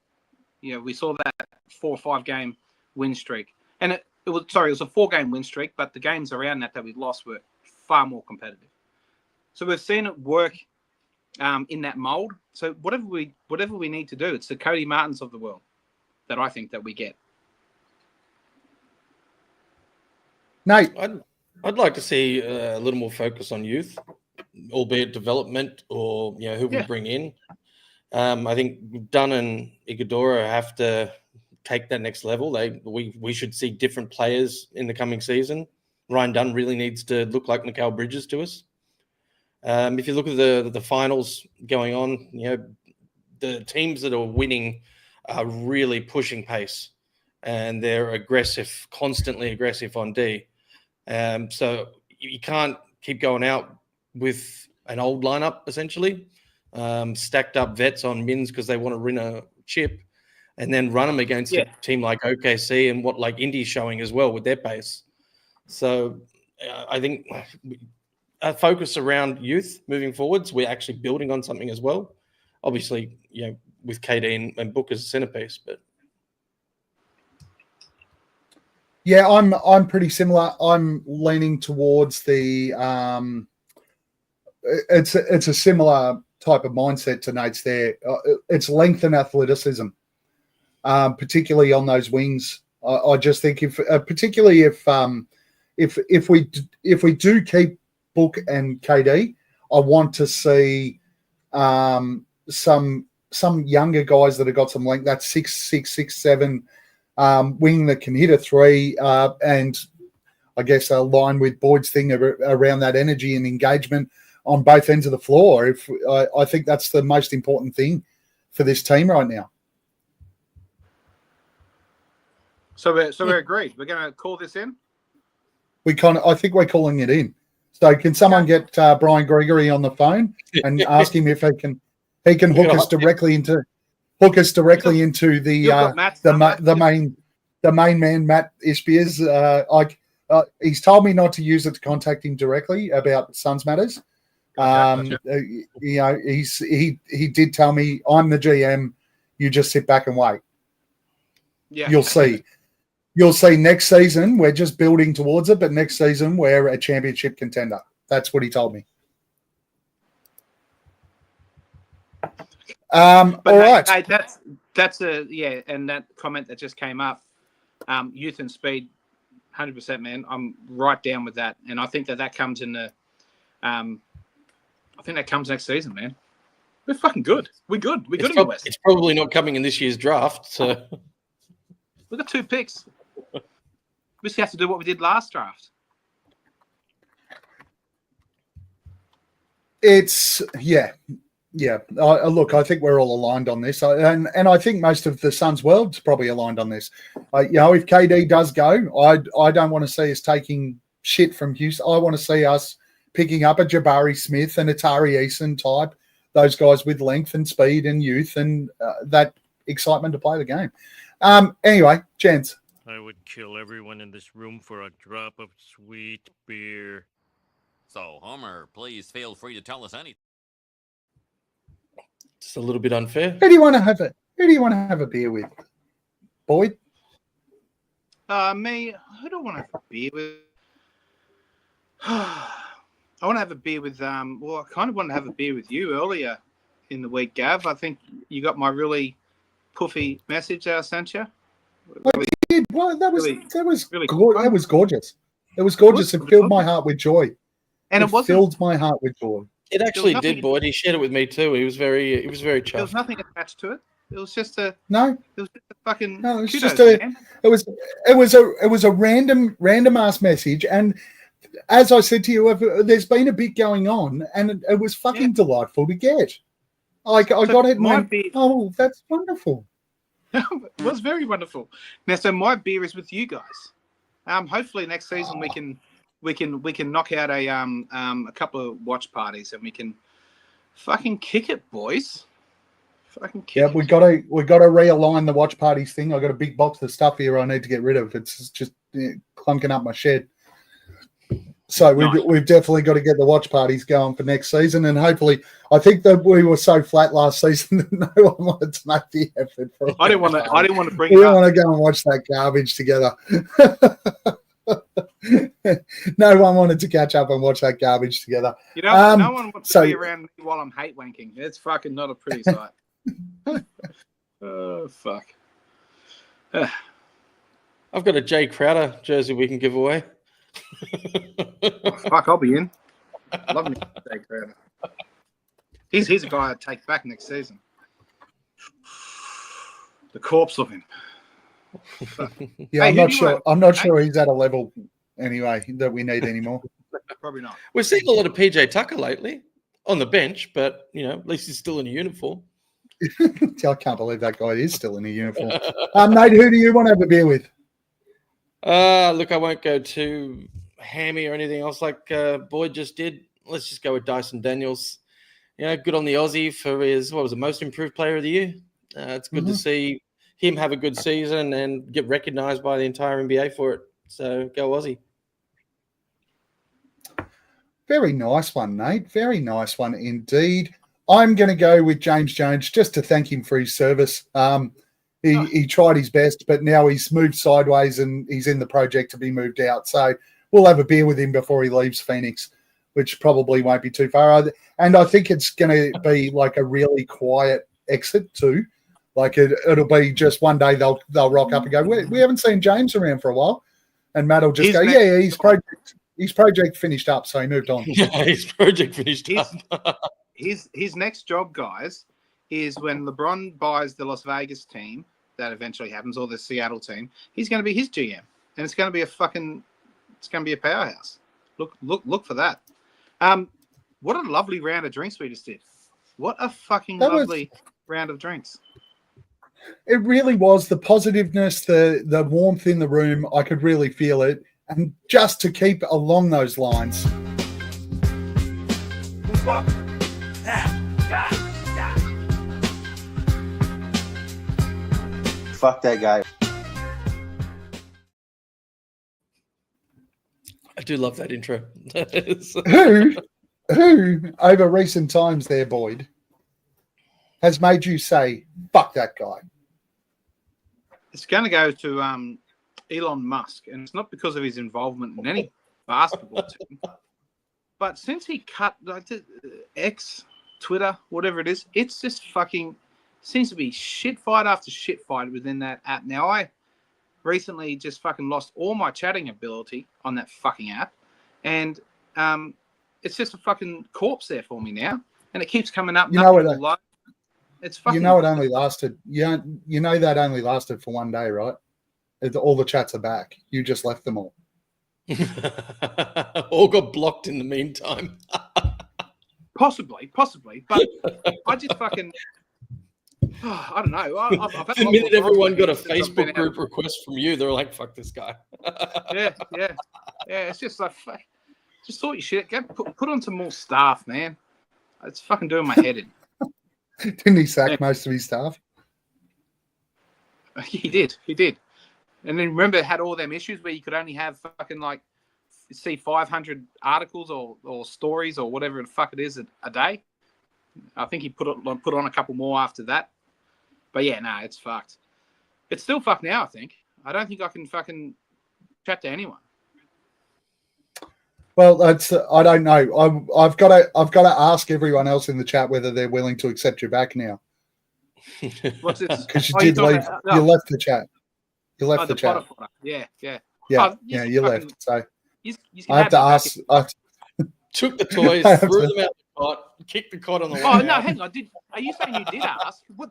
We saw that 4 or 5 game win streak. And it was a 4-game win streak, but the games around that we lost were far more competitive. So we've seen it work in that mold. So whatever we need to do, it's the Cody Martins of the world that I think that we get. Nate, I'd like to see a little more focus on youth, albeit development or who we bring in. I think Dunn and Iguodala have to take that next level. We should see different players in the coming season. Ryan Dunn really needs to look like Mikal Bridges to us. If you look at the finals going on, the teams that are winning are really pushing pace, and they're aggressive, constantly aggressive on D. So you can't keep going out with an old lineup, essentially, stacked up vets on mins because they want to win a chip, and then run them against a team like OKC and what like Indy's showing as well with their pace. So I think a focus around youth moving forwards, we're actually building on something as well. Obviously, with KD and Book as a centerpiece, but yeah, I'm pretty similar. I'm leaning towards the it's a similar type of mindset to Nate's there. It's length and athleticism, particularly on those wings. I just think particularly if we do keep Book and KD, I want to see some younger guys that have got some length. That's 6'6", 6'7" wing that can hit a 3, and I guess align with Boyd's thing around that energy and engagement on both ends of the floor. I think that's the most important thing for this team right now. So we're agreed. We're going to call this in. I think we're calling it in. So can someone get Brian Gregory on the phone and ask him if he can hook us directly into the main man, Matt Ispiers. He's told me not to use it to contact him directly about Suns matters. Gotcha. He did tell me, I'm the GM. You just sit back and wait. Yeah, you'll see. You'll see next season we're just building towards it, but next season we're a championship contender. That's what he told me. All right. Hey, that's and that comment that just came up, youth and speed, 100%, man. I'm right down with that, and I think that comes in the, I think that comes next season, man. We're fucking good. We're good. We're good in the West. It's probably not coming in this year's draft, so we've got 2 picks. We just have to do what we did last draft. Look, I think we're all aligned on this, and I think most of the Suns world's probably aligned on this. If KD does go, I don't want to see us taking shit from Houston. I want to see us picking up a Jabari Smith and a Tari Eason type, those guys with length and speed and youth and that excitement to play the game. Anyway, gents. I would kill everyone in this room for a drop of sweet beer. So, Homer, please feel free to tell us anything. It's a little bit unfair. Who do you want to have Who do you want to have a beer with? Boyd? Me, who do I want to have a beer with? I want to have a beer with, well, I kind of wanted to have a beer with you earlier in the week, Gav. I think you got my really puffy message that I sent you. Really, I did. Well, that was really that was gorgeous. It was gorgeous. It filled my heart with joy. And it filled my heart with joy. It actually did, Boyd. He shared it with me too. He was very chuffed. There was nothing attached to it. It was just a no. It was just a fucking. No, it was kudos, just a. man. It was a random ass message, and as I said to you, there's been a bit going on, and it was fucking delightful to get. I got it. And went, oh, that's wonderful. It was very wonderful. Now, so my beer is with you guys. Hopefully next season we can knock out a couple of watch parties and we can fucking kick it, boys. Fucking kick it. We got to realign the watch parties thing. I got a big box of stuff here I need to get rid of. It's just clunking up my shed. So we've definitely got to get the watch parties going for next season, and hopefully, I think that we were so flat last season that no one wanted to make the effort. I didn't want to bring. We didn't want to go and watch that garbage together. No one wanted to catch up and watch that garbage together. You know, no one wants to be around me while I'm hate wanking. It's fucking not a pretty sight. Oh fuck! I've got a Jay Crowder jersey we can give away. Fuck, I'll be in. Love me, Jay Crowder. He's a guy I'd take back next season. The corpse of him. Yeah, hey, I'm not sure he's at a level anyway that we need anymore. Probably not. We've seen a lot of PJ Tucker lately on the bench, but at least he's still in a uniform. I can't believe that guy is still in a uniform. Nate, who do you want to have a beer with? Look, I won't go too hammy or anything else like Boyd just did. Let's just go with Dyson Daniels. Good on the Aussie for his, most improved player of the year. It's good to see him have a good season and get recognised by the entire NBA for it. So go Aussie. Very nice one, Nate. Very nice one indeed. I'm going to go with James Jones just to thank him for his service. He tried his best, but now he's moved sideways and he's in the project to be moved out. So we'll have a beer with him before he leaves Phoenix, which probably won't be too far. And I think it's going to be like a really quiet exit too. Like it'll be just one day they'll rock up and go, we haven't seen James around for a while. And Matt will just his project finished up, so he moved on. Yeah, his project finished up. His next job, guys, is when LeBron buys the Las Vegas team, that eventually happens, or the Seattle team, he's going to be his GM. And it's going to be a powerhouse. Look for that. What a lovely round of drinks we just did. What a fucking lovely round of drinks. It really was. The positiveness, the warmth in the room, I could really feel it. And just to keep along those lines. Fuck that guy. I do love that intro. Who over recent times there, Boyd, has made you say, fuck that guy? It's going to go to Elon Musk, and it's not because of his involvement in any basketball team, but since he cut X, Twitter, whatever it is, it's just fucking seems to be shit fight after shit fight within that app. Now, I recently just fucking lost all my chatting ability on that fucking app, and it's just a fucking corpse there for me now, and it keeps coming up. It's fucking. It only lasted. You know that only lasted for one day, right? All the chats are back. You just left them all. All got blocked in the meantime. Possibly, but I just fucking. I don't know. I've had the minute everyone got a Facebook group request from you, they're like, "Fuck this guy." Yeah. It's just like, just sort your shit. Go put on some more staff, man. It's fucking doing my head in. Didn't he sack most of his staff? He did. And then remember, it had all them issues where you could only have fucking see 500 articles or stories or whatever the fuck it is a day. I think he put on a couple more after that. But yeah, no, it's fucked. It's still fucked now, I think. I don't think I can fucking chat to anyone. Well, that's I don't know. I've got to ask everyone else in the chat whether they're willing to accept you back now. What's this? Because you did leave. You left the chat. You left the chat. Potter. Yeah. You left. So you I have to ask. Took the toys, threw them out the cot, kicked the cot on the way. Oh no, hang on. Are you saying you did ask? What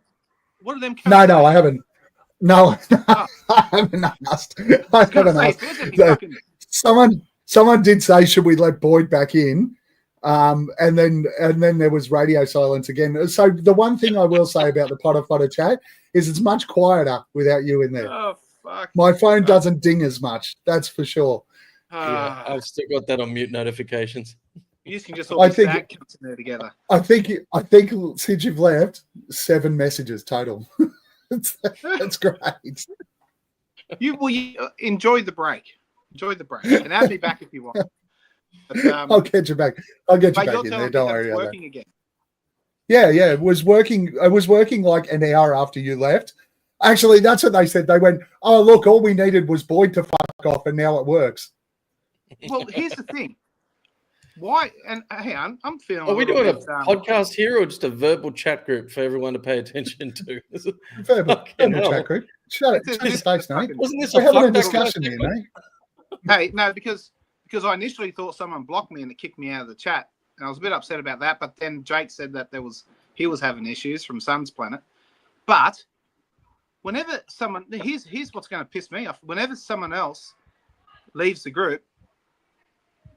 are them? No, I haven't. No, I haven't asked. I haven't asked. Someone did say, should we let Boyd back in? And then there was radio silence again. So the one thing I will say about the Potter chat is it's much quieter without you in there. Oh, fuck. My phone doesn't ding as much. That's for sure. Yeah, I've still got that on mute notifications. You can just all be in there together. I think since you've left, 7 messages total. That's great. You enjoy the break. Enjoy the break. And add me back if you want. But, I'll get you back. I'll get you back in there. Don't worry about that. Again. Yeah. It was working. It was working like an hour after you left. Actually, that's what they said. They went, "Oh, look, all we needed was Boyd to fuck off, and now it works." Well, here's the thing. Why? And hey, I'm feeling. Are we doing a podcast here or just a verbal chat group for everyone to pay attention to? Verbal chat group. Shut it. Just face, mate. Wasn't this We're having a discussion here, mate? Hey, no, because I initially thought someone blocked me and it kicked me out of the chat, and I was a bit upset about that. But then Jake said that he was having issues from Suns Planet. But whenever someone here's what's going to piss me off. Whenever someone else leaves the group,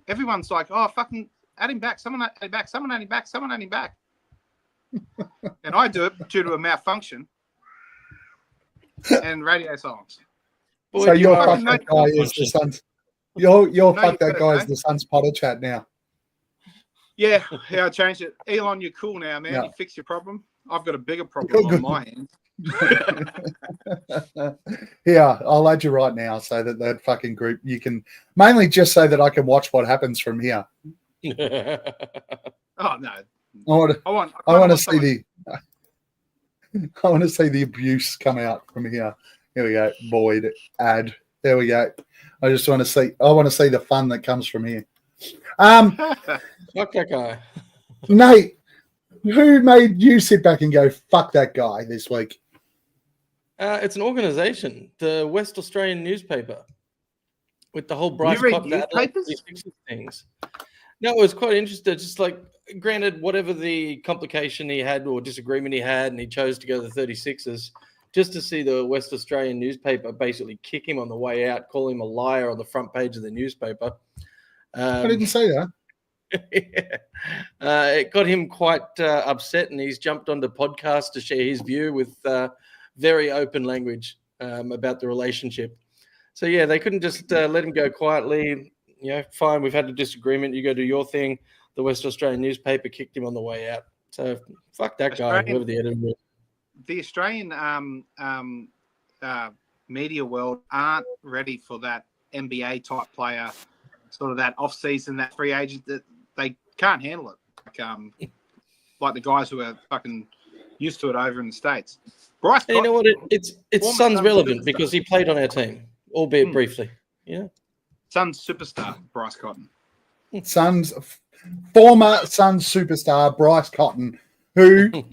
everyone's like, "Oh, fucking add him back! Someone add him back! Someone add him back! Someone add him back!" And I do it due to a malfunction and radio silence. So you're fuck that guy is the Suns. You're fuck that guy is the Suns Potter chat now. Yeah, I changed it. Elon, you're cool now, man. You fixed your problem. I've got a bigger problem on my end. Yeah, I'll add you right now so that fucking group you can mainly just so that I can watch what happens from here. Oh no. I want to see the abuse come out from here. Here we go. Boyd ad. There we go. I want to see the fun that comes from here. Fuck that guy. Nate, who made you sit back and go, fuck that guy this week? It's an organisation, the West Australian newspaper, with the whole Bryce Cotton things. No, I was quite interested. Just like, granted, whatever the complication he had or disagreement he had, and he chose to go to the 36ers, just to see the West Australian newspaper basically kick him on the way out, call him a liar on the front page of the newspaper. I didn't say that. It got him quite upset, and he's jumped onto podcasts to share his view with very open language about the relationship. So, yeah, they couldn't just let him go quietly. You know, fine, we've had a disagreement. You go do your thing. The West Australian newspaper kicked him on the way out. So, fuck that guy, whoever the editor is. The Australian media world aren't ready for that NBA type player, sort of that off-season, that free agent, that they can't handle it. Like the guys who are fucking used to it over in the States. Bryce, you know what? It's Suns relevant because he played on our team, albeit briefly. Yeah. Suns superstar, Bryce Cotton. Former Suns superstar, Bryce Cotton, who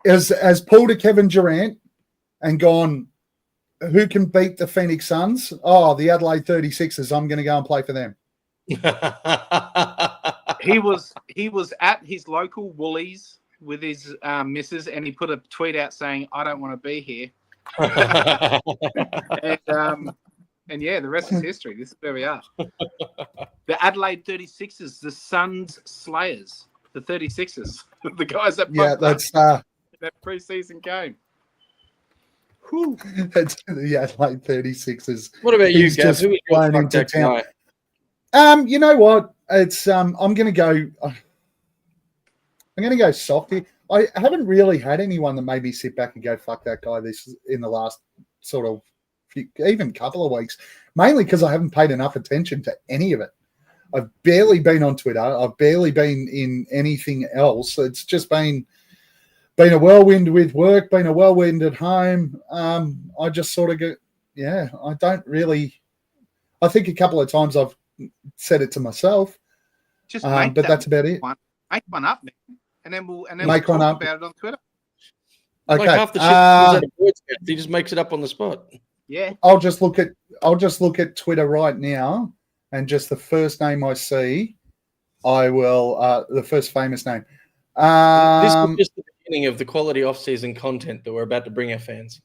has pulled a Kevin Durant and gone, who can beat the Phoenix Suns? Oh, the Adelaide 36ers. I'm going to go and play for them. He was at his local Woolies with his missus, and he put a tweet out saying, "I don't want to be here." And yeah, the rest is history. This is where we are. The Adelaide 36ers, the Suns Slayers, the 36ers, the guys that that's that preseason game. Whew. That's the Adelaide 36ers. What about you, Gav? Who was your fuck that guy? You know what? It's I'm going to go soft here. I haven't really had anyone that made me sit back and go, fuck that guy in the last sort of even couple of weeks, mainly because I haven't paid enough attention to any of it. I've barely been on Twitter. I've barely been in anything else. It's just been been a whirlwind with work, been a whirlwind at home. I just sort of go, yeah, I don't really. I think a couple of times I've said it to myself, Just but that's about it. Make one up, man, and then we'll Make talk one up. about it on Twitter. Okay, Like half the shit comes out of Boyd's mouth, he just makes it up on the spot. Yeah. I'll just look at Twitter right now, and just the first name I see, I will the first famous name. This is just the beginning of the quality off-season content that we're about to bring our fans.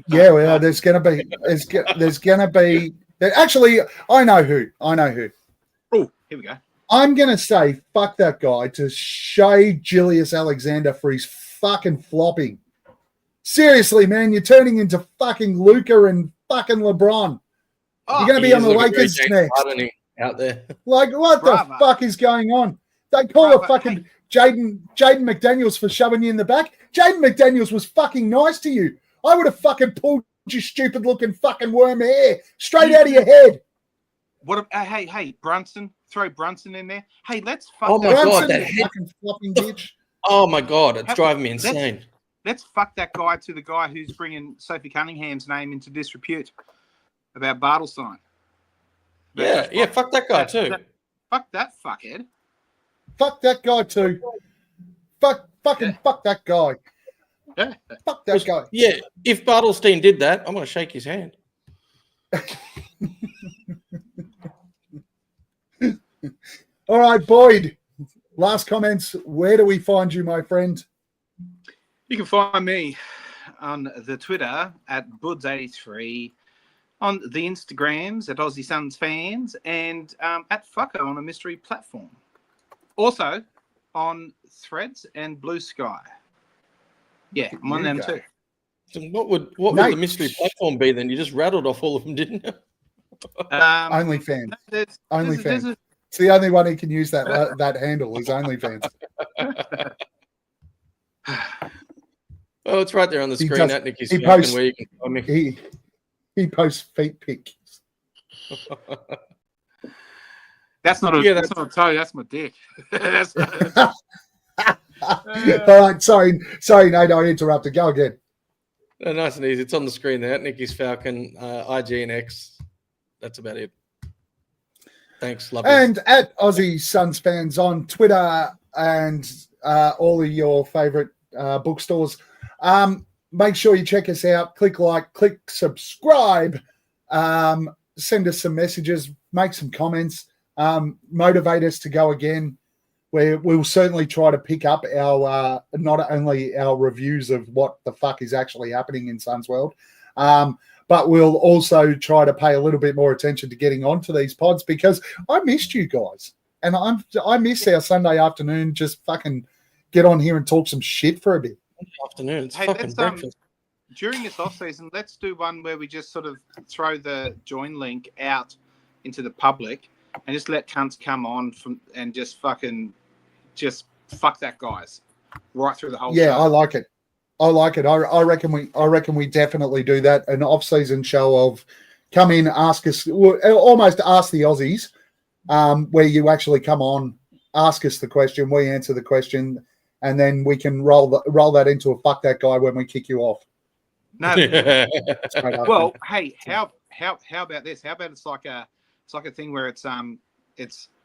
Yeah, well, there's gonna be. Actually, I know who. Oh, here we go. I'm gonna say fuck that guy to Shea Julius Alexander for his fucking flopping. Seriously, man, you're turning into fucking Luka and fucking LeBron. You're going to be on the Lakers next. Out there. Like, what the fuck is going on? They call it fucking Jaden McDaniels for shoving you in the back. Jaden McDaniels was fucking nice to you. I would have fucking pulled your stupid looking fucking worm hair straight out of your head. What? Hey, Brunson. Throw Brunson in there. Hey, let's fuck. Oh my Brunson, god, that head. fucking flopping bitch. Oh my god, it's driving me insane. Let's fuck that guy to the guy who's bringing Sophie Cunningham's name into disrepute about Bartlestein. Yeah, fuck that guy too. Fuck that fuckhead. Fuck that guy too. Fuck that guy. Yeah. Fuck that guy. Yeah, if Bartlestein did that, I'm going to shake his hand. All right, Boyd. Last comments. Where do we find you, my friend? You can find me on the Twitter at Buds83, on the Instagrams at Aussie Suns Fans, and at Fucker on a mystery platform. Also on Threads and Blue Sky. Yeah, I'm on them too. So what would the mystery platform be then? You just rattled off all of them, didn't you? OnlyFans. OnlyFans. It's the only one who can use that handle is OnlyFans. Oh, it's right there on the screen at Nicky's posts, where you can find me. He posts feet pics. That's not a toe, that's my dick. All right, sorry, Nate, I interrupted. Go again. Oh, nice and easy. It's on the screen there. Nicky's Falcon, IG and X. That's about it. Thanks, love you. And at Aussie Suns Fans on Twitter and all of your favorite bookstores. Make sure you check us out. Click like, click subscribe. Send us some messages. Make some comments. Motivate us to go again. We'll certainly try to pick up our not only our reviews of what the fuck is actually happening in Suns World, but we'll also try to pay a little bit more attention to getting onto these pods because I missed you guys. And I miss our Sunday afternoon, just fucking get on here and talk some shit for a bit. Afternoon, it's fucking breakfast. During this off season, let's do one where we just sort of throw the join link out into the public and just let cunts come on and just fuck that guys right through the whole show. I like it. I reckon we definitely do that. An off-season show of come in, ask us, almost ask the Aussies, where you actually come on, ask us the question, we answer the question, and then we can roll that into a fuck that guy when we kick you off. No. Well, hey, how about this? How about it's like a thing where it's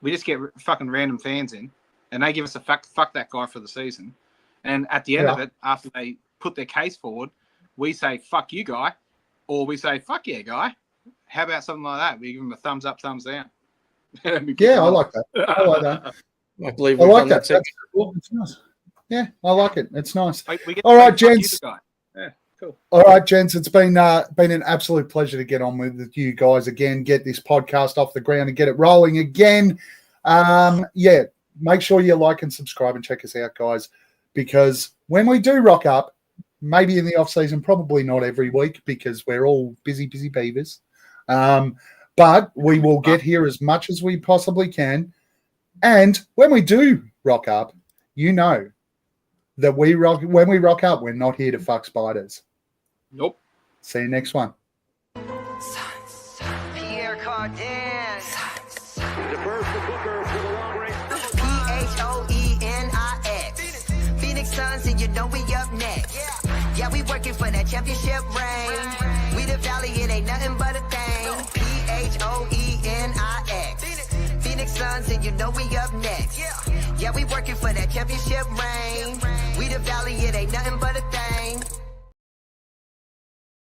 we just get fucking random fans in, and they give us a fuck that guy for the season, and at the end of it, after they put their case forward, we say fuck you guy, or we say fuck yeah guy. How about something like that? We give them a thumbs up, thumbs down. Yeah, I like that. I like that. I believe we've done that. That's cool. It's nice. Yeah, I like it. It's nice. All right, gents. Yeah, cool. All right, gents. It's been an absolute pleasure to get on with you guys again. Get this podcast off the ground and get it rolling again. Make sure you like and subscribe and check us out, guys. Because when we do rock up, maybe in the off season, probably not every week because we're all busy beavers. But we will get here as much as we possibly can. And when we do rock up, you know that when we rock up, we're not here to fuck spiders. Nope. See you next one. Pierre Cardin. Defers to Booker for the long range. P-H-O-E-N-I-X. Phoenix Suns, and you know we up next. Yeah, we working for that championship ring. We the valley, it ain't nothing but a thing. Phoenix. Phoenix Suns, and you know we up next. Yeah, we working for that championship ring.